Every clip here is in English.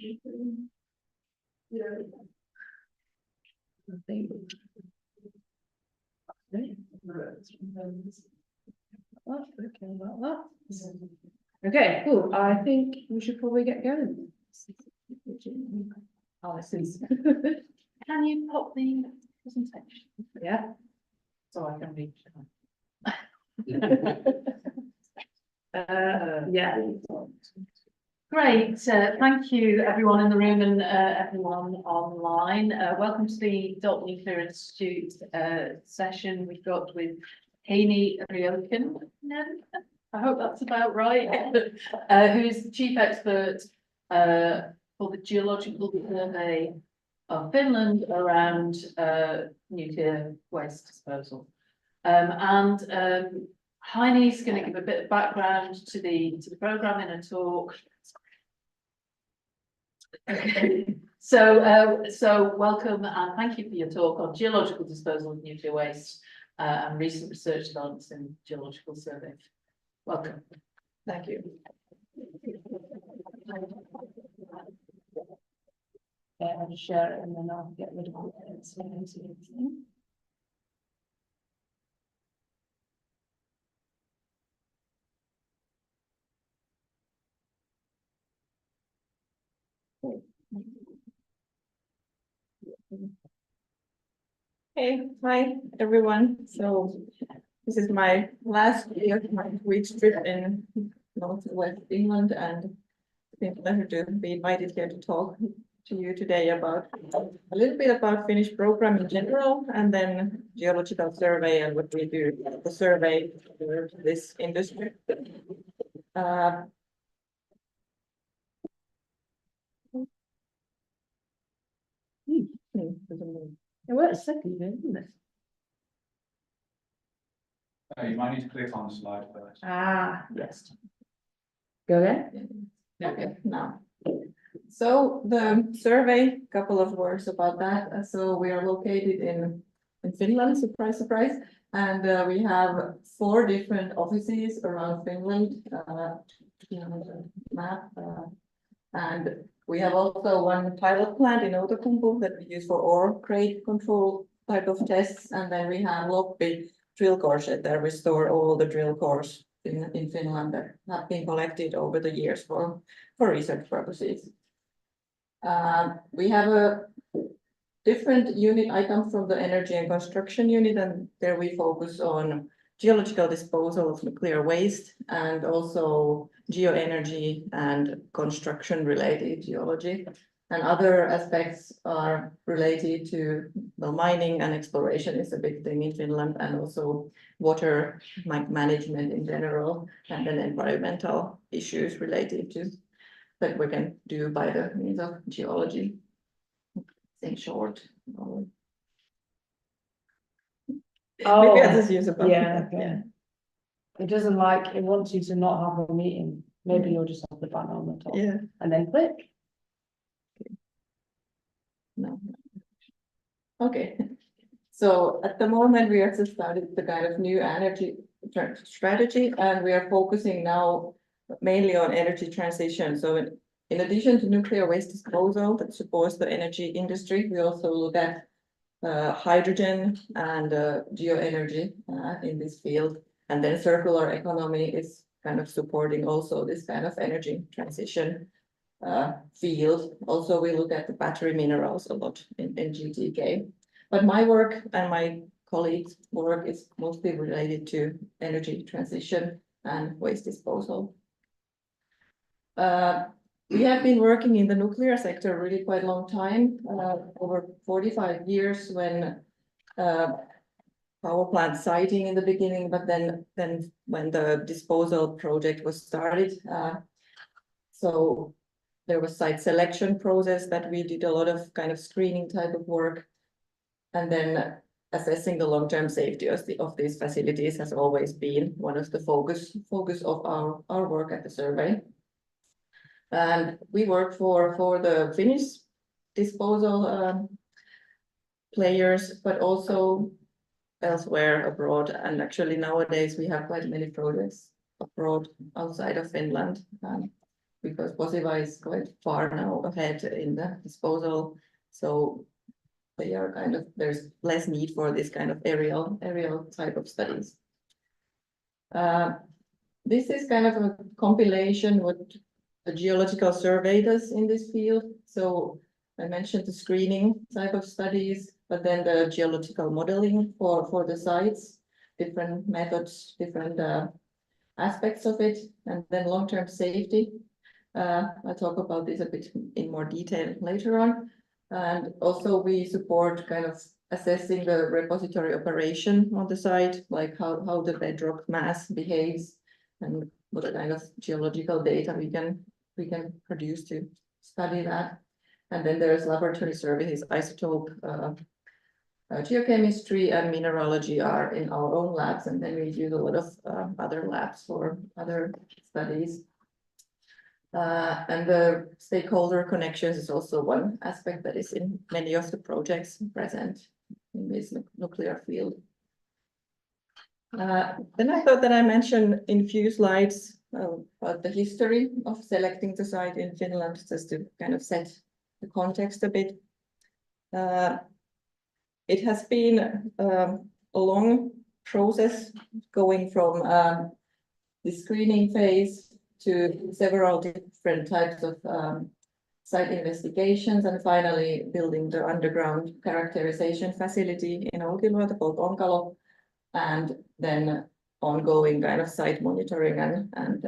Okay, cool. I think we should probably get going. Can you pop the presentation? Yeah. So I can reach. Yeah. Great, thank you everyone in the room and everyone online. Welcome to the Dalton Nuclear Institute session we've got with Heini Reijonen. I hope that's about right. Who is the chief expert for the Geological Survey of Finland around nuclear waste disposal. Heine's going to give a bit of background to the programme in a talk. Okay. So welcome and thank you for your talk on geological disposal of nuclear waste and recent research developments in geological survey. Welcome. Thank you. I'll just share it and then I'll get rid of it. Hey, hi everyone. So this is my last year of my week's trip in Northwest England, and it's been a pleasure to be invited here to talk to you today about a little bit about Finnish program in general, and then geological survey and what we do the survey for this industry. It works second, isn't it? You might need to click on the slide first. Ah, yes. Go again. Okay, now. So the survey, couple of words about that. So we are located in Finland, surprise, surprise. And we have 4 different offices around Finland. Map. And we have also one pilot plant in Outokumpu that we use for ore grade control type of tests. And then we have Loppi drill core shed that we store all the drill cores in Finland that have been collected over the years for research purposes. We have a different unit. I come from the energy and construction unit, and there we focus on geological disposal of nuclear waste and also geoenergy and construction related geology. And other aspects are related to, well, mining and exploration is a big thing in Finland, and also water management in general, and then environmental issues related to that we can do by the means of geology. In short. Oh, Maybe I'll just use a button. yeah, okay. It doesn't like, it wants you to not have a meeting. Maybe you'll just have the banner on the top. Yeah. And then click. No. Okay. So at the moment, we have just started the kind of new energy strategy, and we are focusing now mainly on energy transition. So in addition to nuclear waste disposal that supports the energy industry, we also look at hydrogen and geoenergy in this field. And then circular economy is kind of supporting also this kind of energy transition field. Also, we look at the battery minerals a lot in GTK. But my work and my colleagues' work is mostly related to energy transition and waste disposal. We have been working in the nuclear sector really quite a long time, over 45 years, when power plant siting in the beginning, but then when the disposal project was started, so there was site selection process that we did a lot of kind of screening type of work, and then assessing the long-term safety of these facilities has always been one of the focus of our work at the survey. And we work for the Finnish disposal players, but also elsewhere abroad. And actually nowadays we have quite many projects abroad outside of Finland. because Posiva is quite far now ahead in the disposal. So they are kind of, there's less need for this kind of aerial type of studies. This is kind of a compilation what the Geological Survey does in this field. So I mentioned the screening type of studies, but then the geological modeling for the sites, different methods, different aspects of it, and then long-term safety. I'll talk about this a bit in more detail later on. And also we support kind of assessing the repository operation on the site, like how the bedrock mass behaves and what kind of geological data we can produce to study that. And then there's laboratory services, isotope, geochemistry and mineralogy are in our own labs, and then we use a lot of other labs for other studies. And the stakeholder connections is also one aspect that is in many of the projects present in this nuclear field. Then I thought that I mentioned in few slides about the history of selecting the site in Finland, just to kind of set the context a bit. It has been a long process going from the screening phase to several different types of site investigations, and finally building the underground characterization facility in Olkiluoto called Onkalo, and then ongoing kind of site monitoring and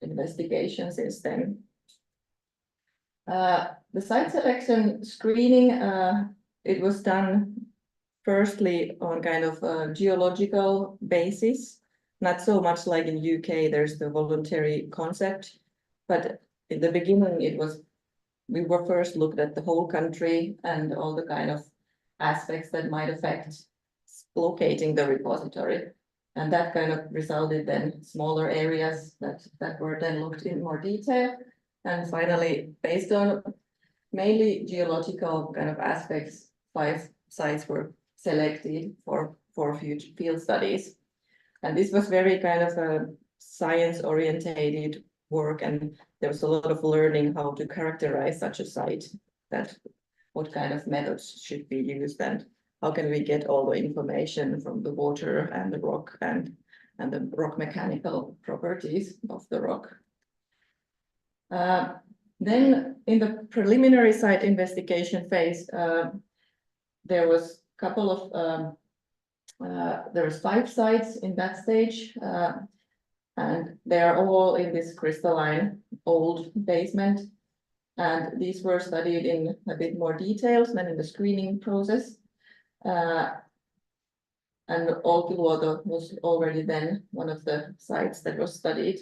investigation since then. The site selection screening, it was done firstly on kind of a geological basis, not so much like in UK, there's the voluntary concept, but in the beginning we were first looked at the whole country and all the kind of aspects that might affect locating the repository. And that kind of resulted then smaller areas that were then looked in more detail. And finally, based on mainly geological kind of aspects, 5 sites were selected for future field studies. And this was very kind of a science-orientated work, and there was a lot of learning how to characterize such a site, that what kind of methods should be used and how can we get all the information from the water and the rock and the rock mechanical properties of the rock. Then in the preliminary site investigation phase, there was a couple of there was 5 sites in that stage, and they are all in this crystalline old basement. And these were studied in a bit more details than in the screening process. And Olkiluoto was already then one of the sites that was studied.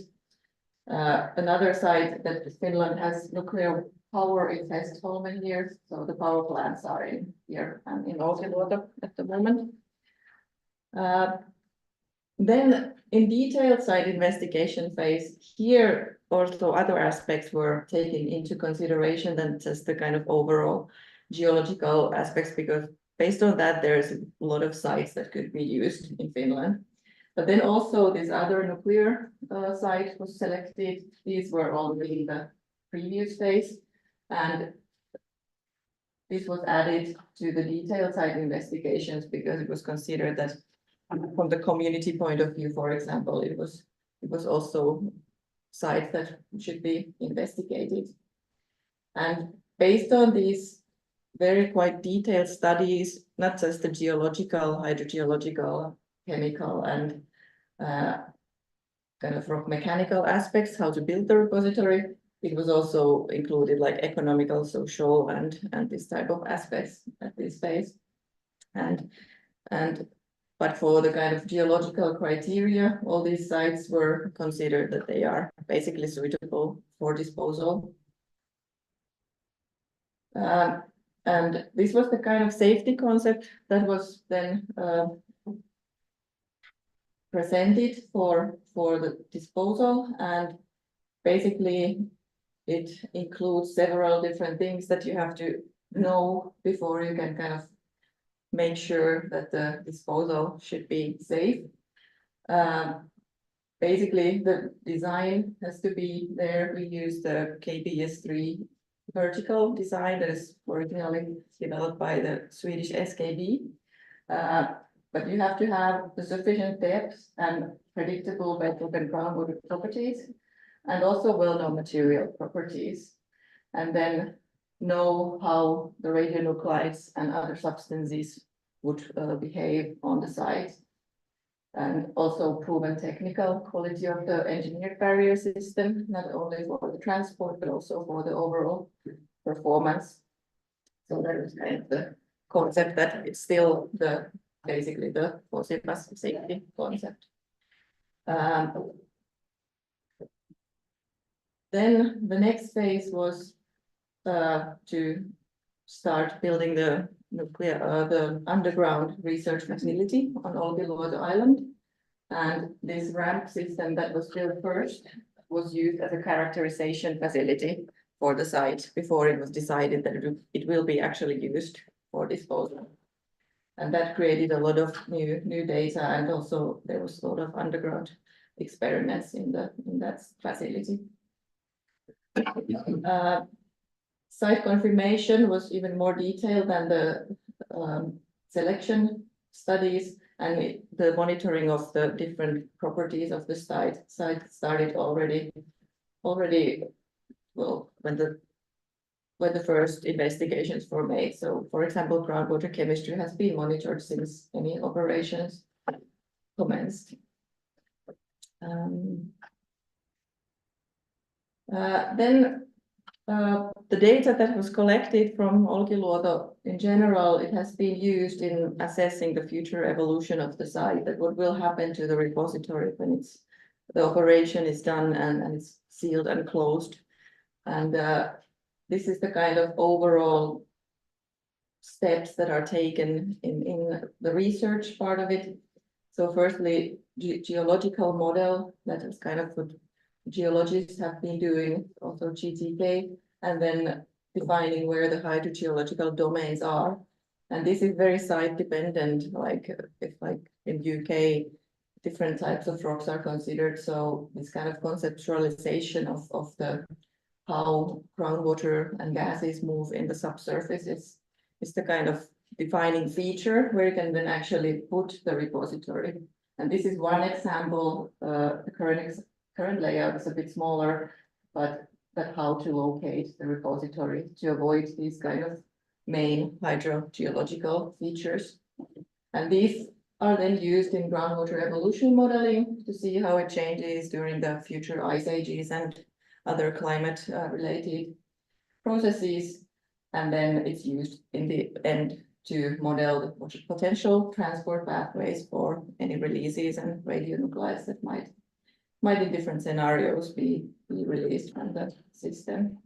Another site that Finland has nuclear power is Hestholmen here, so the power plants are in here and in Olkiluoto at the moment. Then in detailed site investigation phase, here also other aspects were taken into consideration than just the kind of overall geological aspects, because based on that, there's a lot of sites that could be used in Finland. But then also this other nuclear site was selected. These were already in the previous phase, and this was added to the detailed site investigations because it was considered that from the community point of view, for example, it was also sites that should be investigated. And based on these very quite detailed studies, not just the geological, hydrogeological, chemical, and kind of rock mechanical aspects, how to build the repository, it was also included like economical, social, and this type of aspects at this phase. But for the kind of geological criteria, all these sites were considered that they are basically suitable for disposal. And this was the kind of safety concept that was then presented for the disposal, and basically it includes several different things that you have to know before you can kind of make sure that the disposal should be safe. basically the design has to be there. We use the KBS3 vertical design that is originally developed by the Swedish SKB. But you have to have the sufficient depth and predictable bedrock and groundwater properties, and also well-known material properties. And then know how the radionuclides and other substances would behave on the site. And also proven technical quality of the engineered barrier system, not only for the transport, but also for the overall performance. So that is kind of the concept that it's still basically the POSIPAS safety concept. Then the next phase was to start building the underground research facility on Olkiluoto Island. And this ramp system that was built first was used as a characterization facility for the site before it was decided that it will be actually used for disposal. And that created a lot of new data, and also there was a lot of underground experiments in that facility. Site confirmation was even more detailed than the selection studies, and the monitoring of the different properties of the site started already well when the first investigations were made. So, for example, groundwater chemistry has been monitored since any operations commenced. Then the data that was collected from Olkiluoto in general, it has been used in assessing the future evolution of the site, that what will happen to the repository when the operation is done and it's sealed and closed. And this is the kind of overall steps that are taken in the research part of it. So firstly, geological model, that is kind of what geologists have been doing, also GTK, and then defining where the hydrogeological domains are. And this is very site dependent, like if like in UK, different types of rocks are considered. So this kind of conceptualization of how groundwater and gases move in the subsurface is the kind of defining feature where you can then actually put the repository. And this is one example. The current layout is a bit smaller, but how to locate the repository to avoid these kind of main hydrogeological features. And these are then used in groundwater evolution modeling to see how it changes during the future ice ages and other climate related processes. And then it's used in the end to model the potential transport pathways for any releases and radionuclides that might in different scenarios be released from the system.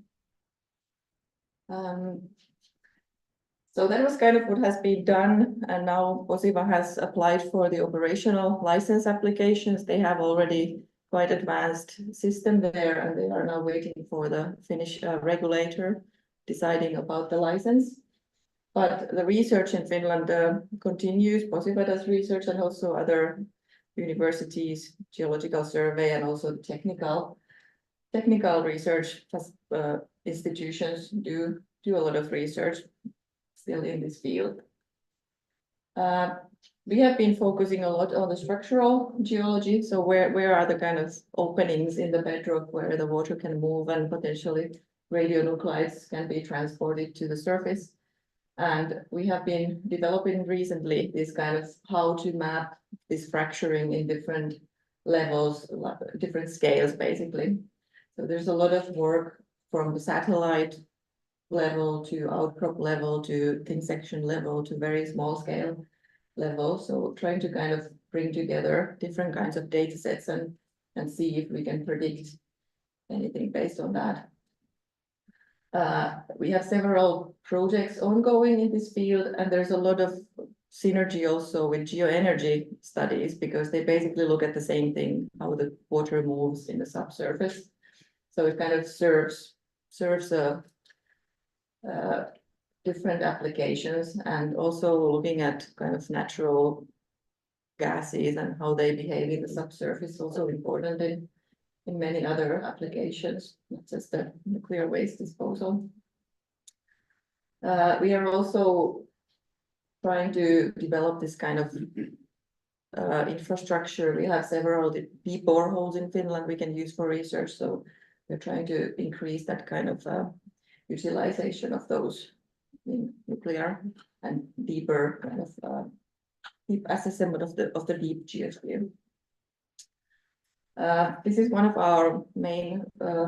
So that was kind of what has been done, and now POSIPA has applied for the operational license applications. They have already quite advanced system there, and they are now waiting for the Finnish regulator deciding about the license. But the research in Finland continues. POSIPA does research, and also other universities, Geological Survey, and also technical research institutions do a lot of research still in this field. We have been focusing a lot on the structural geology. So where are the kind of openings in the bedrock where the water can move and potentially radionuclides can be transported to the surface. And we have been developing recently this kind of how to map this fracturing in different levels, different scales, basically. So there's a lot of work from the satellite level to outcrop level to thin section level to very small scale level. So trying to kind of bring together different kinds of data sets and see if we can predict anything based on that. We have several projects ongoing in this field, and there's a lot of synergy also with geoenergy studies, because they basically look at the same thing, how the water moves in the subsurface. So it kind of serves different applications, and also looking at kind of natural gases and how they behave in the subsurface, also important in many other applications, not just the nuclear waste disposal. We are also trying to develop this kind of infrastructure. We have several deep boreholes in Finland we can use for research, so we're trying to increase that kind of utilization of those in nuclear and deeper kind of deep assessment of the deep geosphere. This is one of our main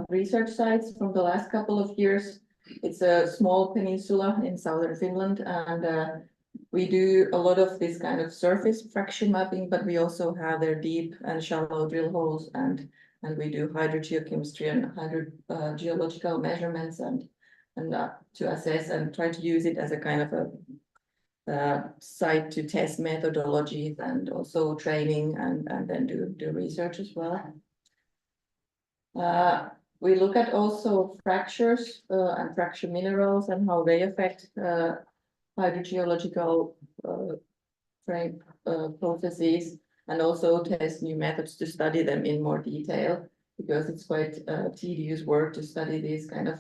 research sites from the last couple of years. It's a small peninsula in southern Finland, and we do a lot of this kind of surface fraction mapping, but we also have their deep and shallow drill holes, and we do hydrogeochemistry and hydrogeological measurements and to assess and try to use it as a kind of a site to test methodologies and also training and then do research as well. We look at also fractures and fracture minerals and how they affect hydrogeological processes, and also test new methods to study them in more detail, because it's quite tedious work to study these kind of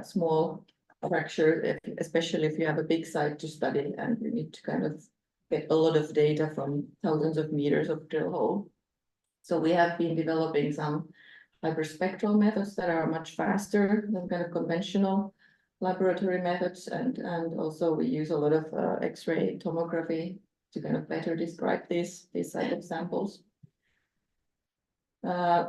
small fracture, especially if you have a big site to study and you need to kind of get a lot of data from thousands of meters of drill hole. So we have been developing some hyperspectral methods that are much faster than kind of conventional laboratory methods, and also we use a lot of X-ray tomography to kind of better describe these type of samples. And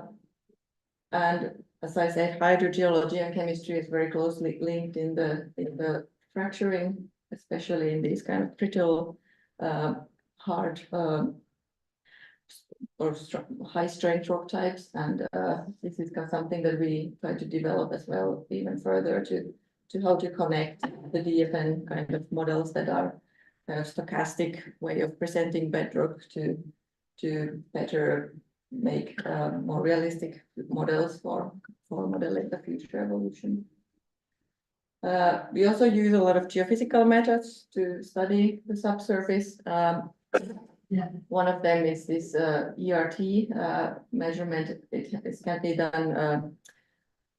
as I said, hydrogeology and chemistry is very closely linked in the fracturing, especially in these kind of brittle, hard or high strength rock types, and this is something that we try to develop as well even further to how to connect the DFN kind of models that are kind of stochastic way of presenting bedrock to better make more realistic models for modeling the future evolution. We also use a lot of geophysical methods to study the subsurface. One of them is this ERT measurement. It can be done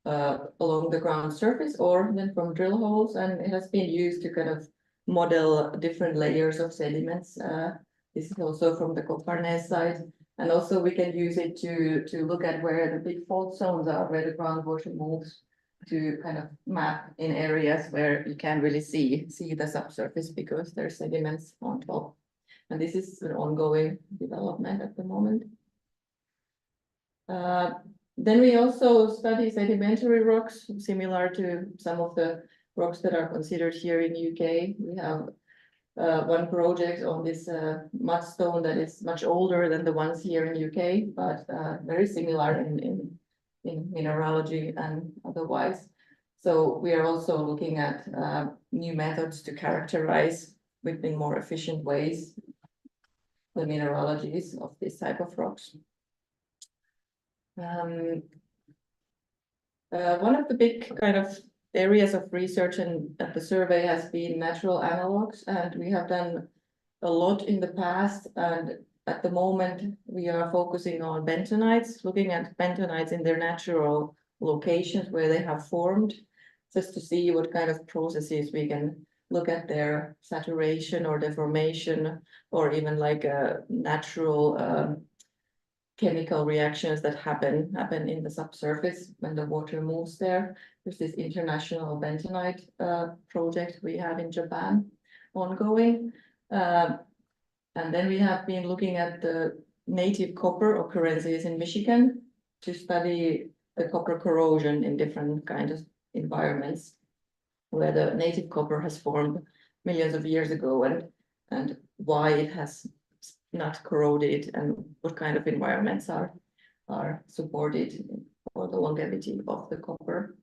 along the ground surface or then from drill holes, and it has been used to kind of model different layers of sediments. This is also from the Koparnes side. And also we can use it to look at where the big fault zones are, where the groundwater moves, to kind of map in areas where you can't really see the subsurface because there's sediments on top. And this is an ongoing development at the moment. Then we also study sedimentary rocks, similar to some of the rocks that are considered here in UK. We have one project on this mudstone that is much older than the ones here in UK, but very similar in mineralogy and otherwise. So we are also looking at new methods to characterize in more efficient ways the mineralogies of this type of rocks. One of the big kind of areas of research at the survey has been natural analogues, and we have done a lot in the past, and at the moment we are focusing on bentonites, looking at bentonites in their natural locations where they have formed, just to see what kind of processes we can look at their saturation or deformation, or even like a natural chemical reactions that happen in the subsurface when the water moves there. There's this international bentonite project we have in Japan ongoing. And then we have been looking at the native copper occurrences in Michigan to study the copper corrosion in different kinds of environments where the native copper has formed millions of years ago, and why it has not corroded and what kind of environments are supported for the longevity of the copper.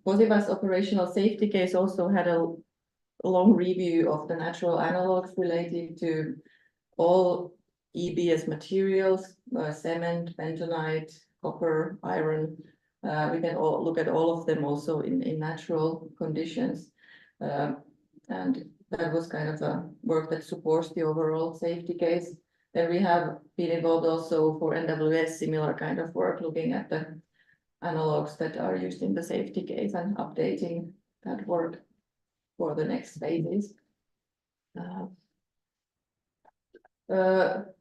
Posiva's operational safety case also had a long review of the natural analogues related to all EBS materials, cement, bentonite, copper, iron. We can look at all of them also in natural conditions. and that was kind of a work that supports the overall safety case. Then we have been involved also for NWS, similar kind of work, looking at the analogues that are used in the safety case and updating that work for the next phases.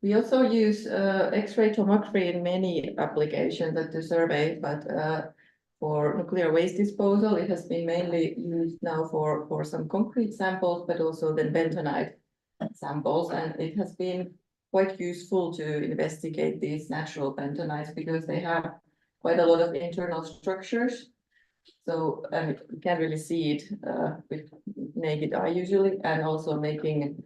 We also use X-ray tomography in many applications at the survey, but for nuclear waste disposal, it has been mainly used now for some concrete samples, but also then bentonite samples, and it has been quite useful to investigate these natural bentonites because they have quite a lot of internal structures. So you can't really see it with naked eye usually, and also making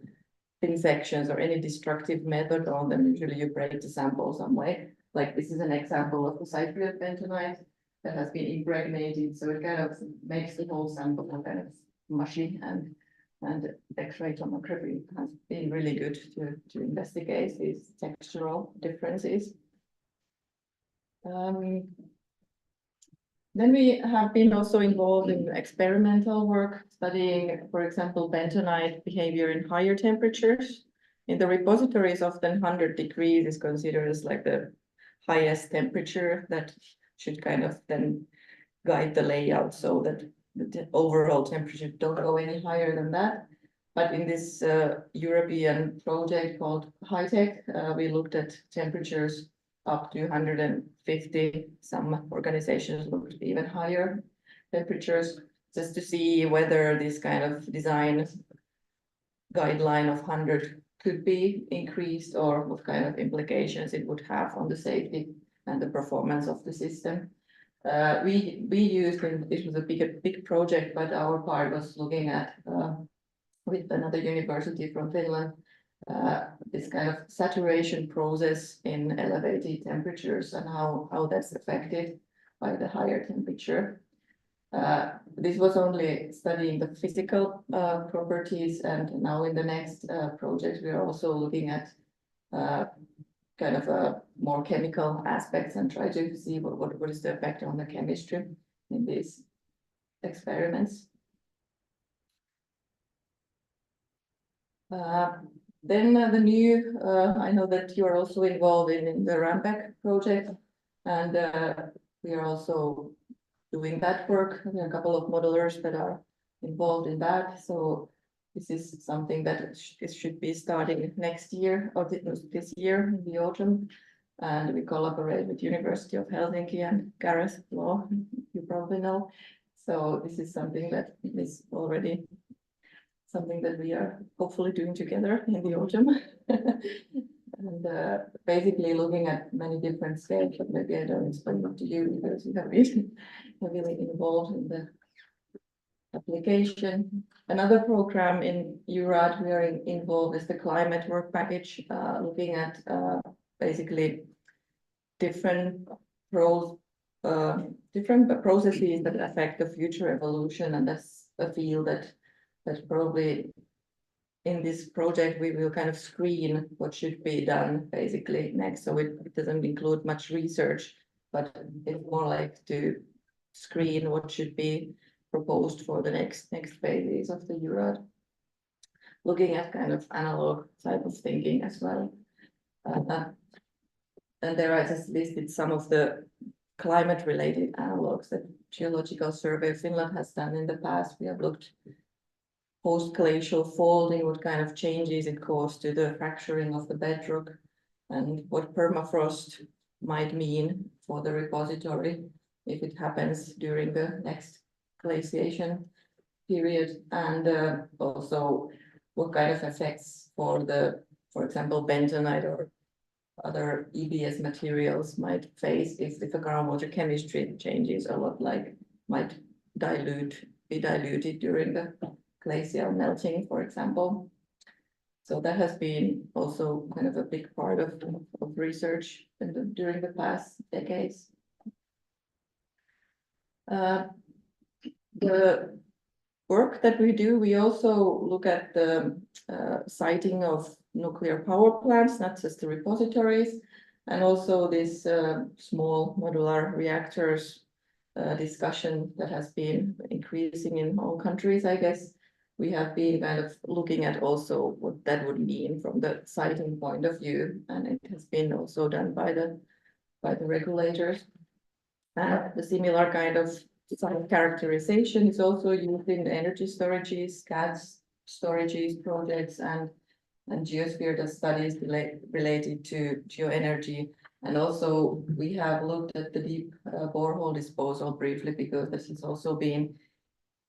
thin sections or any destructive method on them, usually you break the sample some way. Like this is an example of the Cypriot bentonite that has been impregnated, so it kind of makes the whole sample kind of mushy, and X-ray tomography has been really good to investigate these textural differences. Then we have been also involved in experimental work, studying, for example, bentonite behavior in higher temperatures. In the repositories, often 100 degrees is considered as like the highest temperature that should kind of then guide the layout so that the overall temperature don't go any higher than that. But in this European project called HITECH, we looked at temperatures up to 150. Some organizations looked even higher temperatures, just to see whether this kind of design guideline of 100 could be increased, or what kind of implications it would have on the safety and the performance of the system. We used, and this was a big project, but our part was looking at with another university from Finland, this kind of saturation process in elevated temperatures and how that's affected by the higher temperature. This was only studying the physical properties, and now in the next project we are also looking at kind of more chemical aspects and try to see what is the effect on the chemistry in these experiments. Then the new, I know that you are also involved in the Rambeck project, and we are also doing that work. There are a couple of modelers that are involved in that. So this is something that should be starting next year, or this year in the autumn. And we collaborate with University of Helsinki and Gareth Law, you probably know. So this is something that is already something that we are hopefully doing together in the autumn. And basically looking at many different scales, but maybe I don't explain it to you because you have been heavily involved in the application. Another program in URAD we are involved is the climate work package, looking at basically different processes that affect the future evolution, and that's a field that probably in this project we will kind of screen what should be done basically next. So it doesn't include much research, but it's more like to screen what should be proposed for the next phases of the URAD, looking at kind of analog type of thinking as well. And there I just listed some of the climate related analogues that Geological Survey of Finland has done in the past. We have looked post-glacial folding, what kind of changes it caused to the fracturing of the bedrock, and what permafrost might mean for the repository if it happens during the next glaciation period, and also what kind of effects for example, bentonite or other EBS materials might face if the groundwater chemistry changes a lot, like might be diluted during the glacial melting, for example. So that has been also kind of a big part of research during the past decades. The work that we do, we also look at the siting of nuclear power plants, not just the repositories, and also this small modular reactors discussion that has been increasing in all countries, I guess. we have been kind of looking at also what that would mean from the siting point of view, and it has been also done by the regulators. And the similar kind of site characterization is also used in energy storages, gas storages projects, and geosphere data studies related to geoenergy. And also we have looked at the deep borehole disposal briefly, because this has also been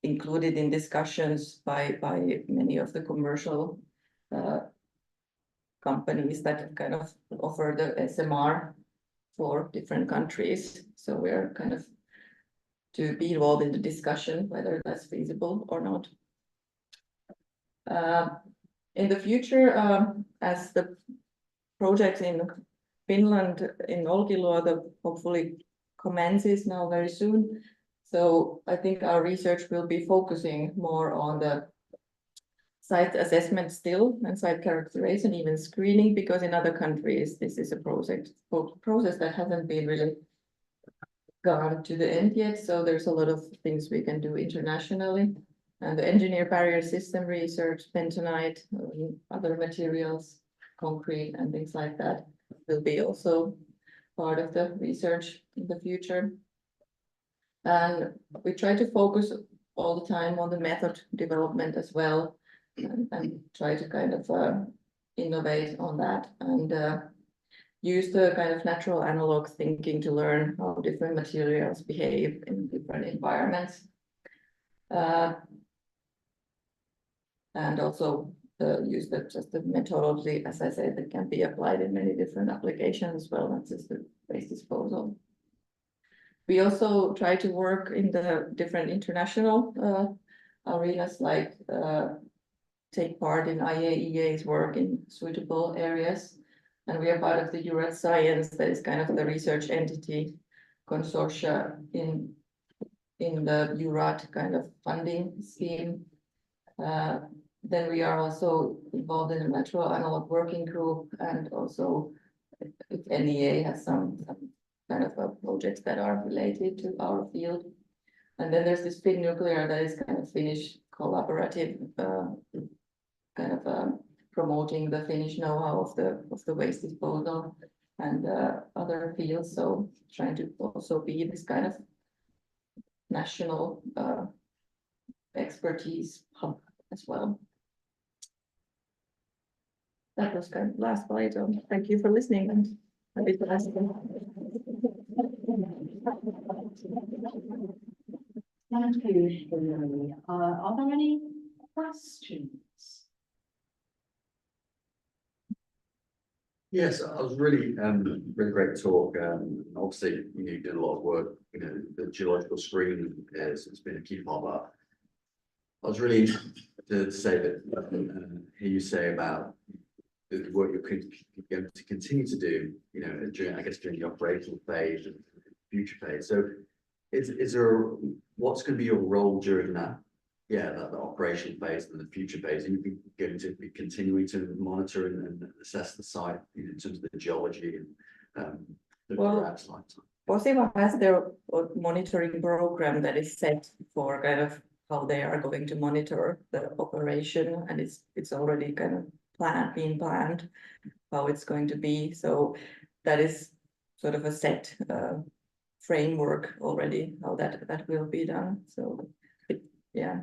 included in discussions by many of the commercial companies that kind of offer the SMR for different countries. So we're kind of to be involved in the discussion whether that's feasible or not. In the future, as the project in Finland in Olkiluoto hopefully commences now very soon. So I think our research will be focusing more on the site assessment still and site characterization, even screening, because in other countries this is a process that hasn't been really gone to the end yet. So there's a lot of things we can do internationally. And the engineer barrier system research, bentonite, other materials, concrete and things like that will be also part of the research in the future. And we try to focus all the time on the method development as well, and try to kind of innovate on that, and use the kind of natural analog thinking to learn how different materials behave in different environments. And also use just the methodology, as I said, that can be applied in many different applications as well, not just the waste disposal. We also try to work in the different international arenas, like take part in IAEA's work in suitable areas. And we are part of the Euradscience, that is kind of the research entity consortia in the Eurad kind of funding scheme. Then we are also involved in a natural analog working group, and also if NEA has some kind of projects that are related to our field. And then there's this Fin Nuclear, that is kind of Finnish collaborative, kind of promoting the Finnish know-how of the waste disposal and other fields. So trying to also be this kind of national expertise hub as well. That was kind of last slide. Thank you for listening, and happy to ask them. Thank you, Heini. Are there any questions? Yes, I was really great talk. Obviously, you did a lot of work. The geological screening has been a key part of that. I was really interested to say that hear you say about the work you're going to continue to do. During the operational phase and future phase. So, is there what's going to be your role during that? Yeah, the operational phase and the future phase. Are you going to be continuing to monitor and assess the site in terms of the geology and the perhaps lifetime? Posiva has their monitoring program that is set for kind of how they are going to monitor the operation, and it's already kind of being planned how it's going to be. So that is sort of a set framework already, how that will be done. So yeah.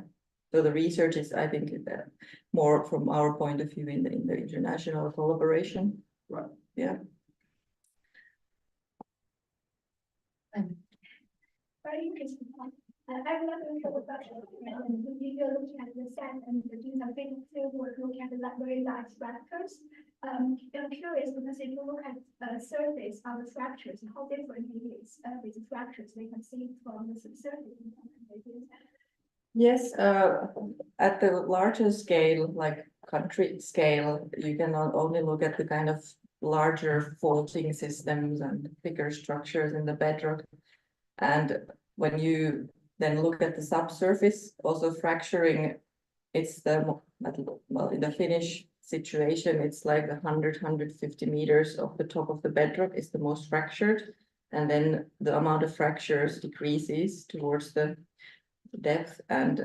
So the research is, I think, more from our point of view in the international collaboration. Right. Yeah. Very interesting. I'm not going to talk about and you're looking at the sand and doing something field work, looking at the very large structures. I'm curious, because if you look at the surface of the structures, how different it is with the structures we can see from the subsurface. Yes, at the larger scale, like country scale, you can not only look at the kind of larger faulting systems and bigger structures in the bedrock. And when you then look at the subsurface, also fracturing, it's well, in the Finnish situation, it's like 100-150 meters of the top of the bedrock is the most fractured. And then the amount of fractures decreases towards the depth, and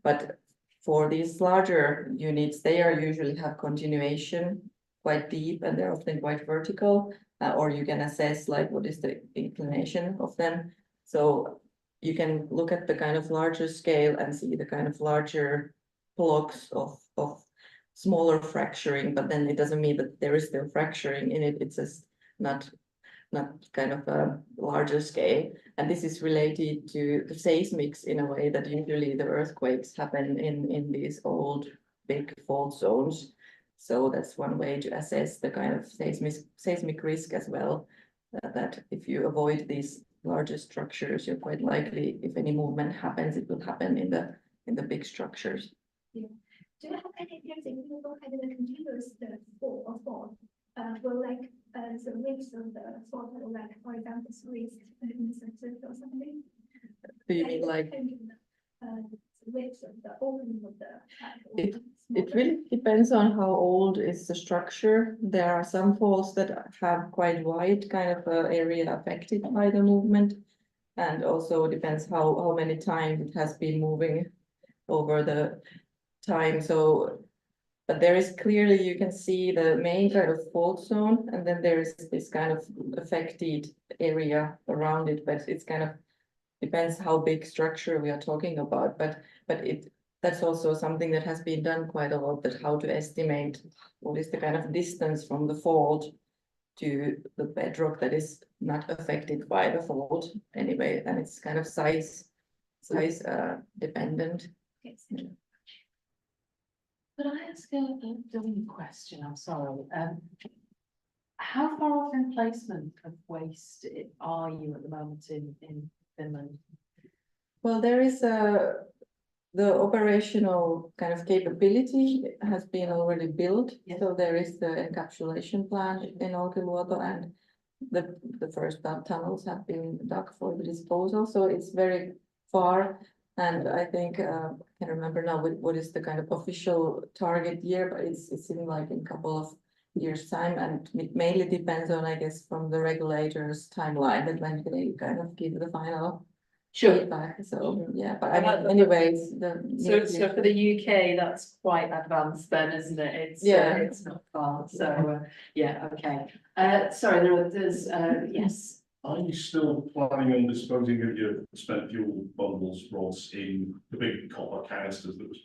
but for these larger units, they are usually have continuation quite deep and they're often quite vertical, or you can assess like what is the inclination of them. So you can look at the kind of larger scale and see the kind of larger blocks of smaller fracturing, but then it doesn't mean that there is still fracturing in it. It's just not kind of a larger scale. And this is related to the seismics in a way that usually the earthquakes happen in these old big fault zones. So that's one way to assess the kind of seismic risk as well. That if you avoid these larger structures, you're quite likely, if any movement happens, it will happen in the big structures. Yeah. Do you have any tips if you look at the continuous fault? Will like the width of the fault, like for example, squeezed in the center or something? Do you mean like? The width of the opening of the. It really depends on how old is the structure. There are some faults that have quite wide kind of area affected by the movement. And also depends how many times it has been moving over the time. So, but there is clearly, you can see the main kind of fault zone, and then there is this kind of affected area around it, but it's kind of depends how big structure we are talking about, but that's also something that has been done quite a lot, that how to estimate what is the kind of distance from the fault to the bedrock that is not affected by the fault anyway, and it's kind of size dependent. Yes. Could I ask a dummy question? I'm sorry. How far off in placement of waste are you at the moment in Finland? Well, there is the operational kind of capability has been already built. Yes. So there is the encapsulation plant in Olkiluoto, and the first tunnels have been dug for the disposal. So it's very far. And I think I can't remember now what is the kind of official target year, but it's in like in a couple of years time, and it mainly depends on, I guess, from the regulators' timeline that when they kind of give the final feedback. So yeah, but I mean, anyways, so for the UK, that's quite advanced then, isn't it? It's it's not far. So yeah, okay. Sorry, there's yes. Are you still planning on disposing of your spent fuel bundles, rods, in the big copper canisters that was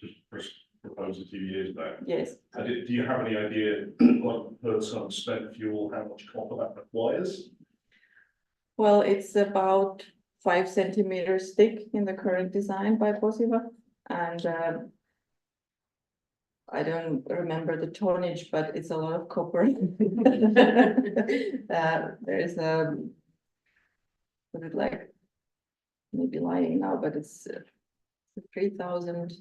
proposed a few years back? Yes. And do you have any idea, like per ton spent fuel, how much copper that requires? Well, it's about 5 centimeters thick in the current design by Posiva, and I don't remember the tonnage, but it's a lot of copper. There's what is it like, maybe lying now, but it's 3,000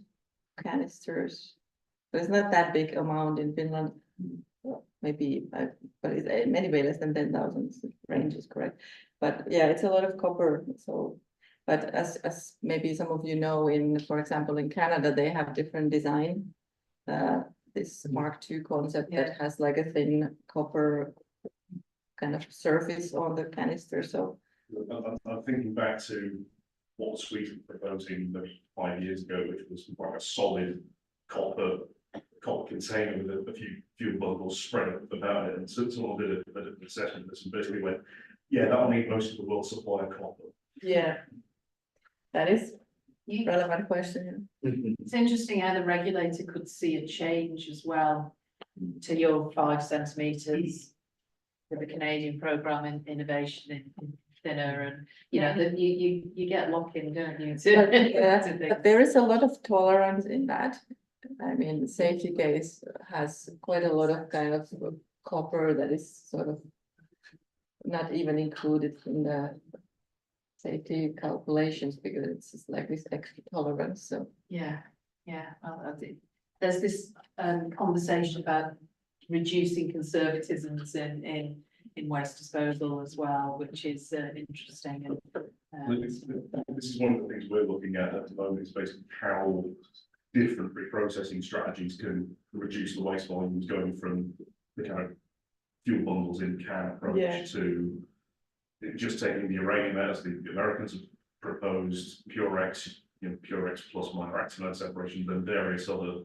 canisters. So it's not that big amount in Finland. Maybe, but it's anyway less than 10,000. Range is correct. But yeah, it's a lot of copper. So, but as maybe some of you know, for example, in Canada, they have different design. This Mark II concept that has like a thin copper kind of surface on the canister. So I'm thinking back to what Sweden was proposing maybe 5 years ago, which was like a solid copper container with a few fuel bundles spread about it. And so someone did an assessment of this and basically went, yeah, that'll need most of the world's supply of copper. yeah, that is a relevant question. It's interesting how the regulator could see a change as well to your 5 centimeters with the Canadian program in innovation in thinner, and you know that you get lock-in, don't you? But there is a lot of tolerance in that. I mean, the safety case has quite a lot of kind of copper that is sort of not even included in the safety calculations because it's just like this extra tolerance. So yeah, there's this conversation about reducing conservatisms in waste disposal as well, which is interesting. And this is one of the things we're looking at the moment, is basically how different reprocessing strategies can reduce the waste volumes, going from the kind of fuel bundles in can approach to just taking the uranium out, as the Americans have proposed, Purex, pure X plus minor actinide separation than various other.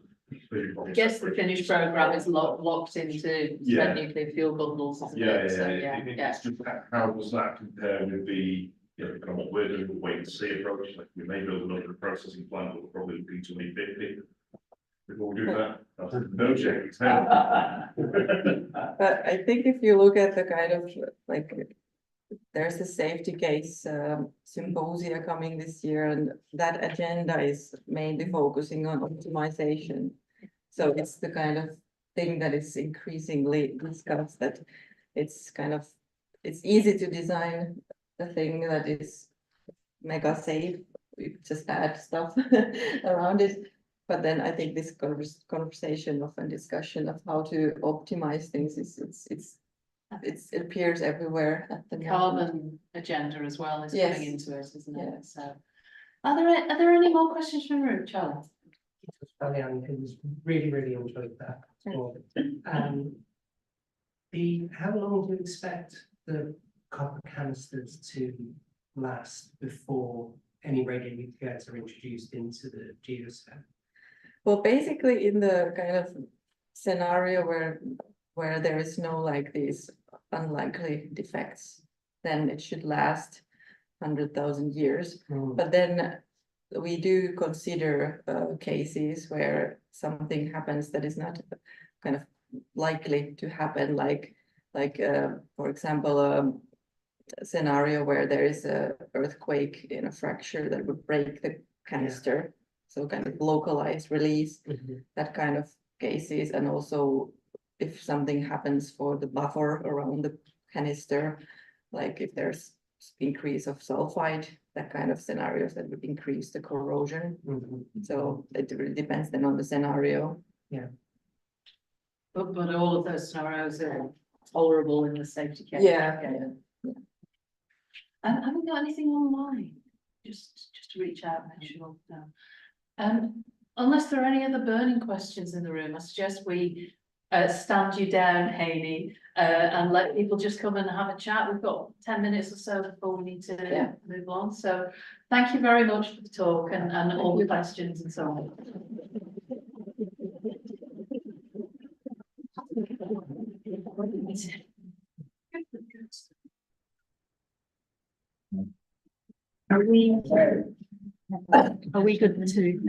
I guess the Finnish programme is locked into Yeah. nuclear fuel bundles, isn't Yeah, it? So, it's just how does that compare with the, kind of what we're doing, the wait and see approach, like we may build another processing plant, we'll probably look into 850. Before we do that, no change. But I think if you look at the kind of like, there's a safety case symposia coming this year, and that agenda is mainly focusing on optimization. So it's the kind of thing that is increasingly discussed, that it's it's easy to design a thing that is mega safe. We just add stuff around it. But then I think this conversation and discussion of how to optimize things it appears everywhere at the moment. Carbon agenda as well is Yes. coming into it, isn't it? Yeah. So, are there any more questions from the room, Charlie? It was funny, and it was really enjoyed that. How long do you expect the copper canisters to last before any radionuclides are introduced into the geosphere? Well, basically in the kind of scenario where there is no like these unlikely defects, then it should last 100,000 years. But then we do consider cases where something happens that is not kind of likely to happen, like for example, a scenario where there is a earthquake in a fracture that would break the canister. So kind of localized release, that kind of cases, and also if something happens for the buffer around the canister, like if there's increase of sulfide, that kind of scenarios that would increase the corrosion. So it really depends then on the scenario. But all of those scenarios are tolerable in the safety case. Yeah. Have we got anything online? Just to reach out, make sure. No. Unless there are any other burning questions in the room, I suggest we stand you down, Heini, and let people just come and have a chat. We've got 10 minutes or so before we need to move on. So thank you very much for the talk and all the questions and so on. Are we good to